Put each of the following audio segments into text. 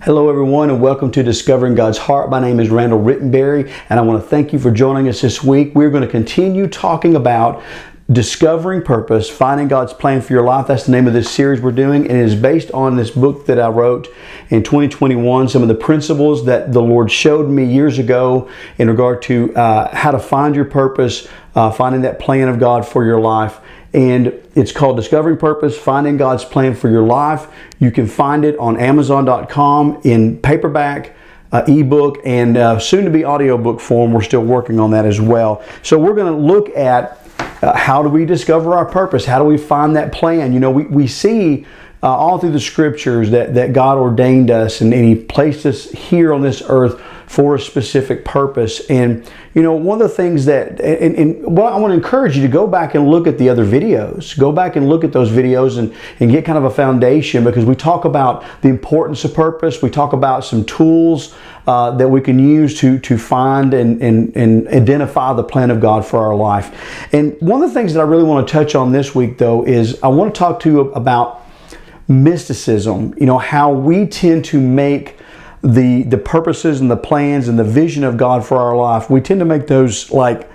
Hello everyone, and welcome to Discovering God's Heart. My name is Randall Rittenberry, and I want to thank you for joining us this week. We're going to continue talking about discovering purpose, finding God's plan for your life. That's the name of this series we're doing, and it is based on this book that I wrote in 2021, some of the principles that the Lord showed me years ago in regard to how to find your purpose, finding that plan of God for your life. And it's called Discovering Purpose, Finding God's Plan for Your Life. You can find it on Amazon.com in paperback, ebook, and soon to be audiobook form. We're still working on that as well. So we're going to look at how do we discover our purpose? How do we find that plan? You know, we see all through the scriptures that God ordained us and He placed us here on this earth for a specific purpose. And you know, one of the things that, well, I want to encourage you to go back and look at the other videos. Go back and look at those videos and get kind of a foundation, because we talk about the importance of purpose. We talk about some tools that we can use to find and identify the plan of God for our life. And one of the things that I really want to touch on this week, though, is I want to talk to you about mysticism. You know, how we tend to make the purposes and the plans and the vision of God for our life, we tend to make those like,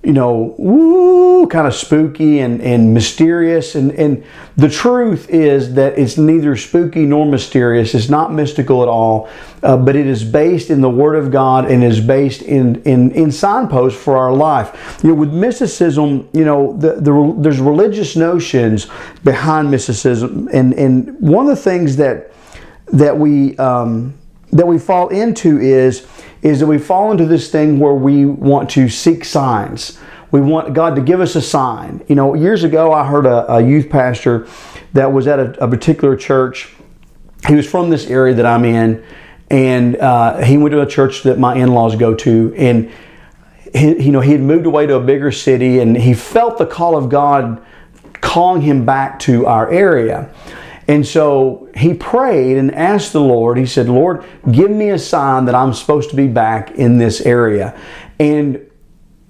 you know, woo, kind of spooky and mysterious. And the truth is that it's neither spooky nor mysterious. It's not mystical at all, but it is based in the Word of God and is based in signposts for our life. You know, with mysticism, you know, there's religious notions behind mysticism, and one of the things that we fall into is that we fall into this thing where we want to seek signs. We want God to give us a sign. You know, years ago I heard a youth pastor that was at a particular church. He was from this area that I'm in, and he went to a church that my in-laws go to, and he had moved away to a bigger city, and he felt the call of God calling him back to our area. And so he prayed and asked the Lord. He said, "Lord, give me a sign that I'm supposed to be back in this area." And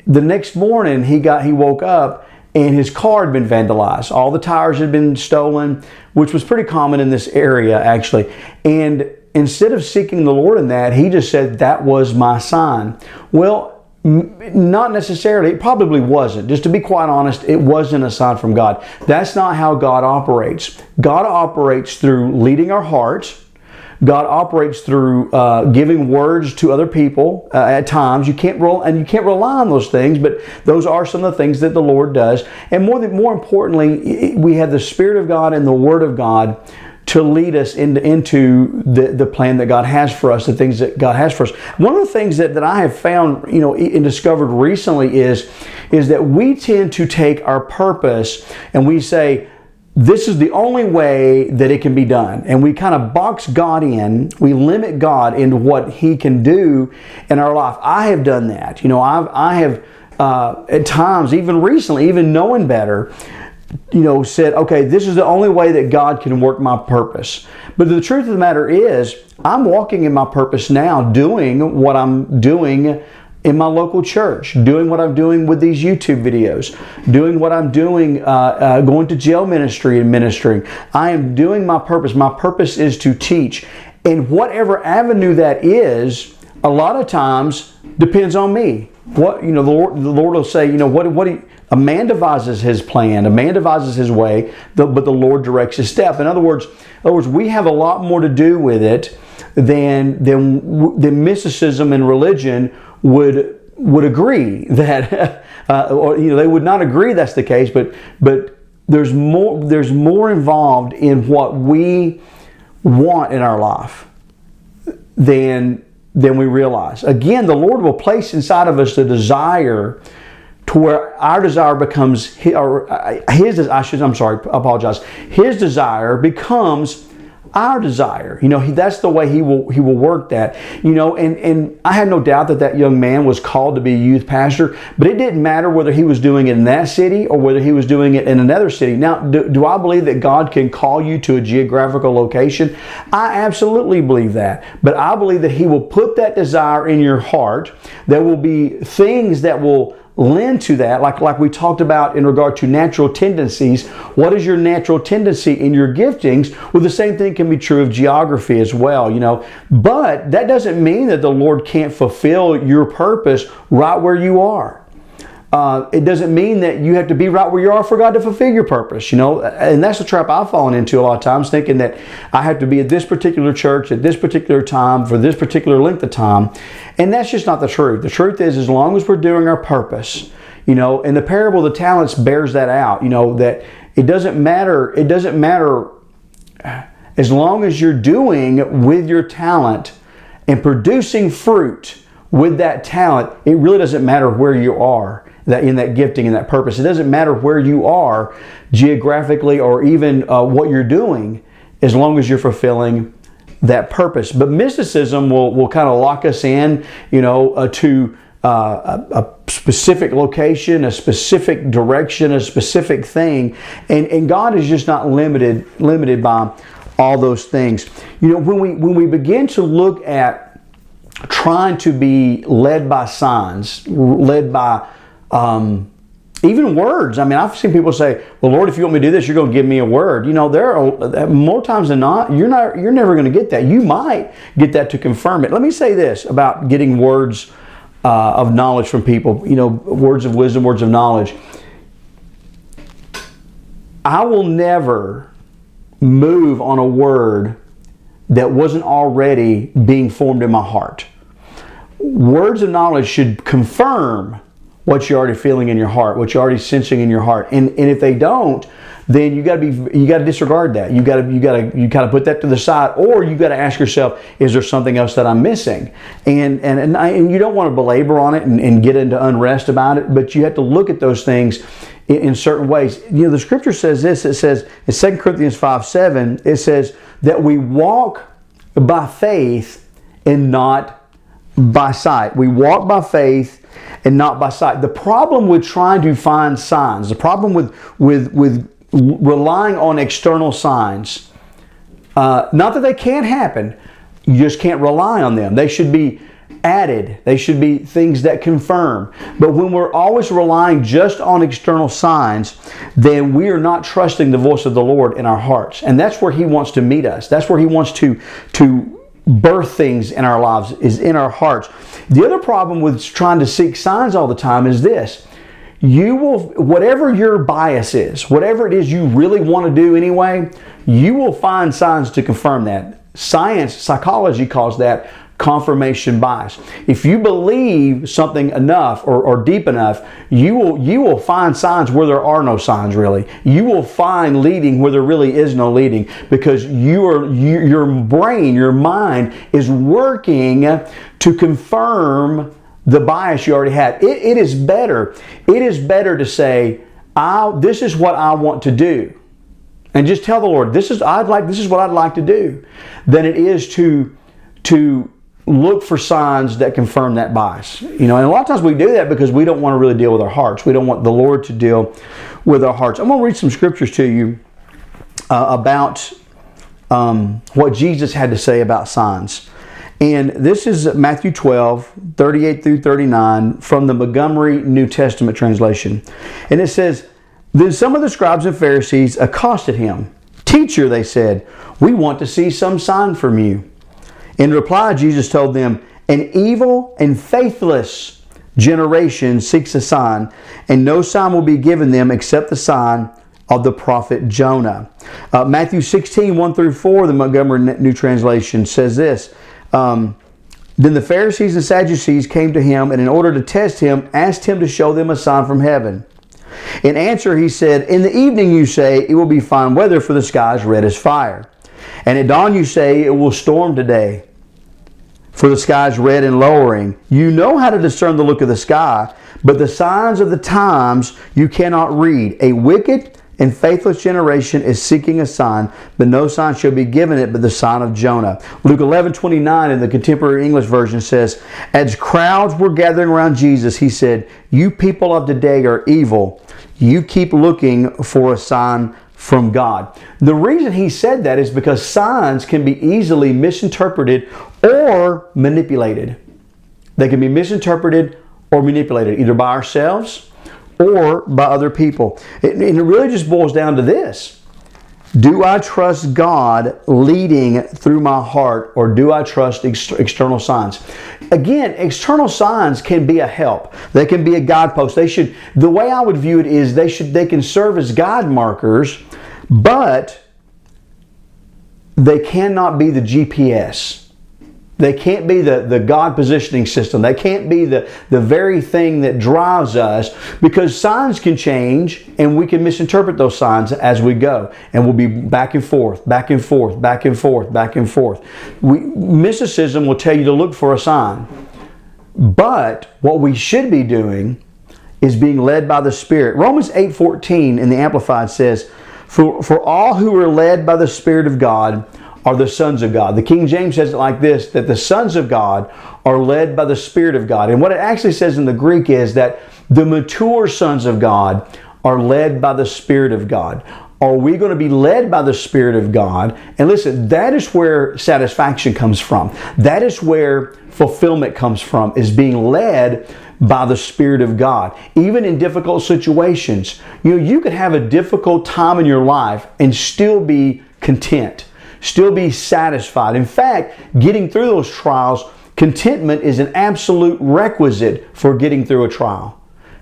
the next morning he woke up and his car had been vandalized. All the tires had been stolen, which was pretty common in this area actually. And instead of seeking the Lord in that, he just said, "That was my sign." Well, not necessarily. It probably wasn't. Just to be quite honest, it wasn't a sign from God. That's not how God operates. God operates through leading our hearts. God operates through giving words to other people at times. You can't rely on those things, but those are some of the things that the Lord does. And more importantly, we have the Spirit of God and the Word of God to lead us into the plan that God has for us, the things that God has for us. One of the things that I have found, you know, and discovered recently is that we tend to take our purpose and we say, this is the only way that it can be done. And we kind of box God in. We limit God into what He can do in our life. I have done that. You know, I have at times, even recently, even knowing better, you know, said, okay, this is the only way that God can work my purpose. But the truth of the matter is, I'm walking in my purpose now, doing what I'm doing in my local church, doing what I'm doing with these YouTube videos, doing what I'm doing, going to jail ministry and ministering. I am doing my purpose. My purpose is to teach. And whatever avenue that is, a lot of times depends on me. What, you know, the Lord will say, you know, a man devises his plan, a man devises his way, but the Lord directs his step. In other words, we have a lot more to do with it than mysticism and religion would agree that, or you know, they would not agree that's the case. But there's more involved in what we want in our life than we realize. Again, the Lord will place inside of us the desire to where our desire becomes His desire becomes our desire. You know, that's the way He will work that. You know, and I have no doubt that young man was called to be a youth pastor, but it didn't matter whether he was doing it in that city or whether he was doing it in another city. Now, do I believe that God can call you to a geographical location? I absolutely believe that. But I believe that He will put that desire in your heart. There will be things that will lend to that, like we talked about in regard to natural tendencies. What is your natural tendency in your giftings? Well, the same thing can be true of geography as well, you know. But that doesn't mean that the Lord can't fulfill your purpose right where you are. It doesn't mean that you have to be right where you are for God to fulfill your purpose, you know. And that's the trap I've fallen into a lot of times, thinking that I have to be at this particular church at this particular time for this particular length of time. And that's just not the truth. The truth is, as long as we're doing our purpose, you know, and the parable of the talents bears that out, you know, that it doesn't matter as long as you're doing with your talent and producing fruit with that talent. It really doesn't matter where you are in that gifting and that purpose. It doesn't matter where you are geographically or even what you're doing, as long as you're fulfilling that purpose. But mysticism will kind of lock us in, you know, to a specific location, a specific direction, a specific thing, and God is just not limited by all those things. You know, when we begin to look at trying to be led by signs, led by even words. I mean, I've seen people say, "Well, Lord, if you want me to do this, you're going to give me a word." You know, there are more times than not, you're never going to get that. You might get that to confirm it. Let me say this about getting words of knowledge from people. You know, words of wisdom, words of knowledge. I will never move on a word that wasn't already being formed in my heart. Words of knowledge should confirm what you're already feeling in your heart, what you're already sensing in your heart. And if they don't, then you got to disregard that. You got to put that to the side, or you got to ask yourself, is there something else that I'm missing? And you don't want to belabor on it and get into unrest about it, but you have to look at those things in certain ways. You know, the scripture says this. It says in 2 Corinthians 5:7, it says that we walk by faith and not by sight. We walk by faith and not by sight. The problem with trying to find signs, the problem with relying on external signs, not that they can't happen, you just can't rely on them. They should be added. They should be things that confirm. But when we're always relying just on external signs, then we are not trusting the voice of the Lord in our hearts. And that's where He wants to meet us. That's where He wants to birth things in our lives, is in our hearts. The other problem with trying to seek signs all the time is this. You will, whatever your bias is, whatever it is you really want to do anyway, you will find signs to confirm that. Psychology calls that confirmation bias. If you believe something enough or deep enough, you will find signs where there are no signs really. You will find leading where there really is no leading, because your brain, your mind is working to confirm the bias you already had. It is better to say, this is what I want to do, and just tell the Lord, this is what I'd like to do, than it is to look for signs that confirm that bias. You know, and a lot of times we do that because we don't want to really deal with our hearts. We don't want the Lord to deal with our hearts. I'm going to read some scriptures to you about what Jesus had to say about signs. And this is Matthew 12, 38 through 39 from the Montgomery New Testament translation. And it says, "Then some of the scribes and Pharisees accosted him. 'Teacher,' they said, 'we want to see some sign from you.' In reply, Jesus told them, 'An evil and faithless generation seeks a sign, and no sign will be given them except the sign of the prophet Jonah.'" Matthew 16, 1 through 4, the Montgomery New Translation says this. Then the Pharisees and Sadducees came to him, and in order to test him, asked him to show them a sign from heaven. In answer, he said, "In the evening you say, it will be fine weather, for the sky is red as fire. And at dawn you say, it will storm today, for the sky is red and lowering. You know how to discern the look of the sky, but the signs of the times you cannot read. A wicked and faithless generation is seeking a sign, but no sign shall be given it but the sign of Jonah." Luke 11:29 in the Contemporary English Version says, "As crowds were gathering around Jesus, he said, 'You people of today are evil. You keep looking for a sign from God.'" The reason he said that is because signs can be easily misinterpreted or manipulated. They can be misinterpreted or manipulated, either by ourselves or by other people. And it really just boils down to this. Do I trust God leading through my heart, or do I trust external signs? Again, external signs can be a help. They can be a guidepost. The way I would view it is they can serve as guide markers, but they cannot be the GPS. They can't be the God positioning system. They can't be the very thing that drives us, because signs can change and we can misinterpret those signs as we go. And we'll be back and forth, back and forth, back and forth, back and forth. Mysticism will tell you to look for a sign. But what we should be doing is being led by the Spirit. Romans 8:14 in the Amplified says, For all who are led by the Spirit of God are the sons of God. The King James says it like this, that the sons of God are led by the Spirit of God. And what it actually says in the Greek is that the mature sons of God are led by the Spirit of God. Are we going to be led by the Spirit of God? And listen, that is where satisfaction comes from. That is where fulfillment comes from, is being led by the Spirit of God. Even in difficult situations, you could have a difficult time in your life and still be content, still be satisfied. In fact, getting through those trials, contentment is an absolute requisite for getting through a trial.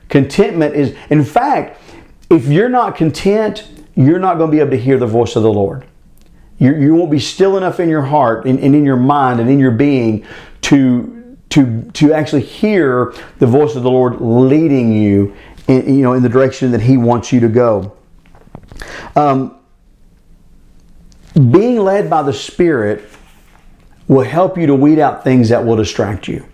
Contentment is, in fact, if you're not content, you're not going to be able to hear the voice of the Lord. You won't be still enough in your heart and in your mind and in your being to actually hear the voice of the Lord leading you in the direction that He wants you to go. Being led by the Spirit will help you to weed out things that will distract you.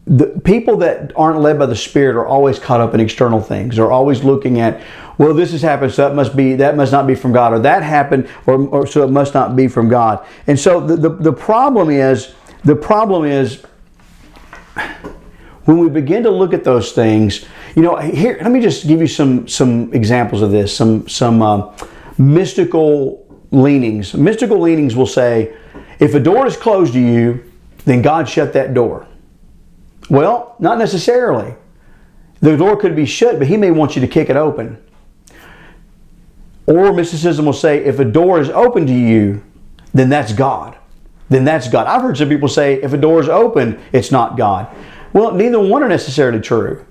The people that aren't led by the Spirit are always caught up in external things. They're always looking at, well, this has happened, so that must not be from God, or that happened, or so it must not be from God. And so the problem is when we begin to look at those things, here, let me just give you some examples of this, some mystical leanings. Mystical leanings will say, if a door is closed to you, then God shut that door. Well, not necessarily. The door could be shut, but He may want you to kick it open. Or mysticism will say, if a door is open to you, then that's God. Then that's God. I've heard some people say, if a door is open, it's not God. Well, neither one are necessarily true.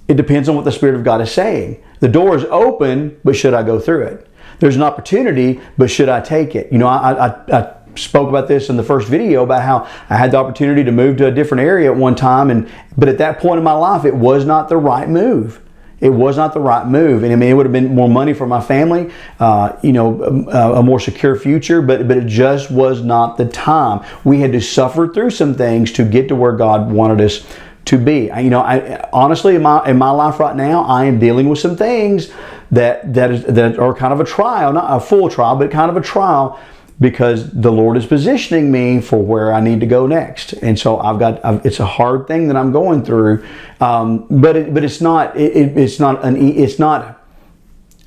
It depends on what the Spirit of God is saying. The door is open, but should I go through it? There's an opportunity, but should I take it? I spoke about this in the first video about how I had the opportunity to move to a different area at one time, but at that point in my life, it was not the right move. It was not the right move. And it would have been more money for my family, a more secure future, but it just was not the time. We had to suffer through some things to get to where God wanted us to be. Honestly, in my life right now, I am dealing with some things that are kind of a trial, not a full trial, but kind of a trial, because the Lord is positioning me for where I need to go next. And so it's a hard thing that I'm going through, but it's not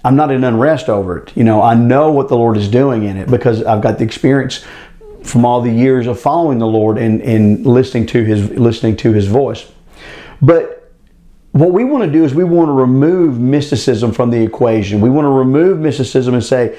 I'm not in unrest over it. I know what the Lord is doing in it, because I've got the experience from all the years of following the Lord and listening to His voice. But what we want to do is we want to remove mysticism from the equation. We want to remove mysticism and say,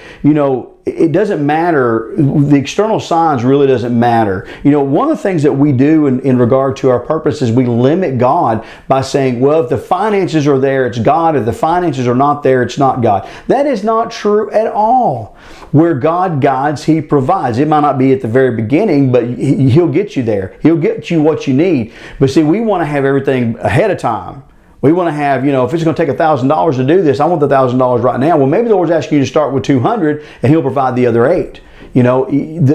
it doesn't matter. The external signs really doesn't matter. One of the things that we do in regard to our purpose is we limit God by saying, well, if the finances are there, it's God. If the finances are not there, it's not God. That is not true at all. Where God guides, He provides. It might not be at the very beginning, but He'll get you there. He'll get you what you need. But see, we want to have everything ahead of time. We want to have, if it's going to take $1,000 to do this, I want the $1,000 right now. Well, maybe the Lord's asking you to start with $200 and He'll provide the other $8.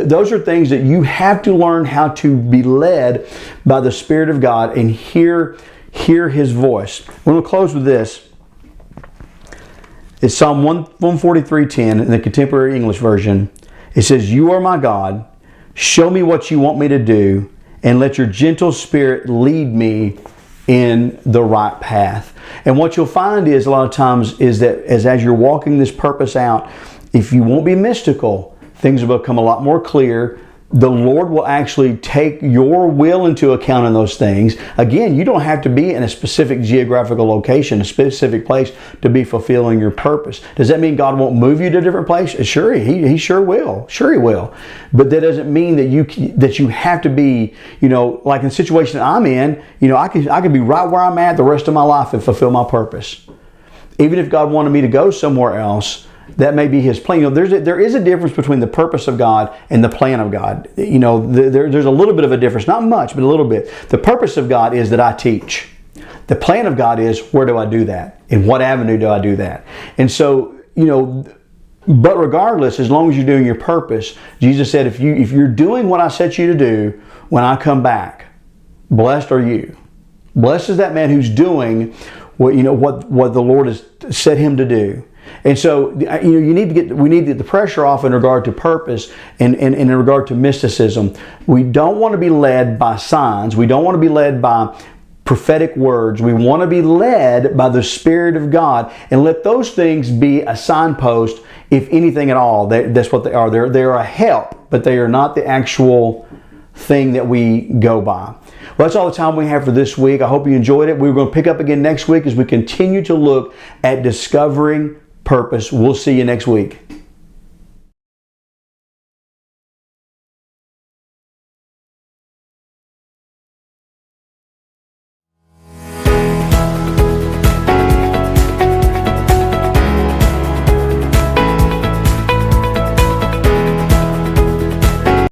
Those are things that you have to learn how to be led by the Spirit of God and hear His voice. We're going to close with this. It's Psalm 143:10 in the Contemporary English Version. It says, "You are my God. Show me what you want me to do, and let your gentle Spirit lead me in the right path." And what you'll find is a lot of times is that as you're walking this purpose out, if you won't be mystical, things will become a lot more clear. the Lord will actually take your will into account in those things. Again, you don't have to be in a specific geographical location, a specific place to be fulfilling your purpose. Does that mean God won't move you to a different place? Sure, He sure will. Sure He will. But that doesn't mean that you have to be, like in the situation that I'm in, I could be right where I'm at the rest of my life and fulfill my purpose. Even if God wanted me to go somewhere else, that may be His plan. There is a difference between the purpose of God and the plan of God. There's a little bit of a difference. Not much, but a little bit. The purpose of God is that I teach. The plan of God is, where do I do that? In what avenue do I do that? And so, but regardless, as long as you're doing your purpose, Jesus said, if you're doing what I set you to do, when I come back, blessed are you. Blessed is that man who's doing what the Lord has set him to do. And so, we need to get the pressure off in regard to purpose and in regard to mysticism. We don't want to be led by signs. We don't want to be led by prophetic words. We want to be led by the Spirit of God, and let those things be a signpost, if anything at all. That's what they are. They're a help, but they are not the actual thing that we go by. Well, that's all the time we have for this week. I hope you enjoyed it. We're going to pick up again next week as we continue to look at discovering purpose. We'll see you next week.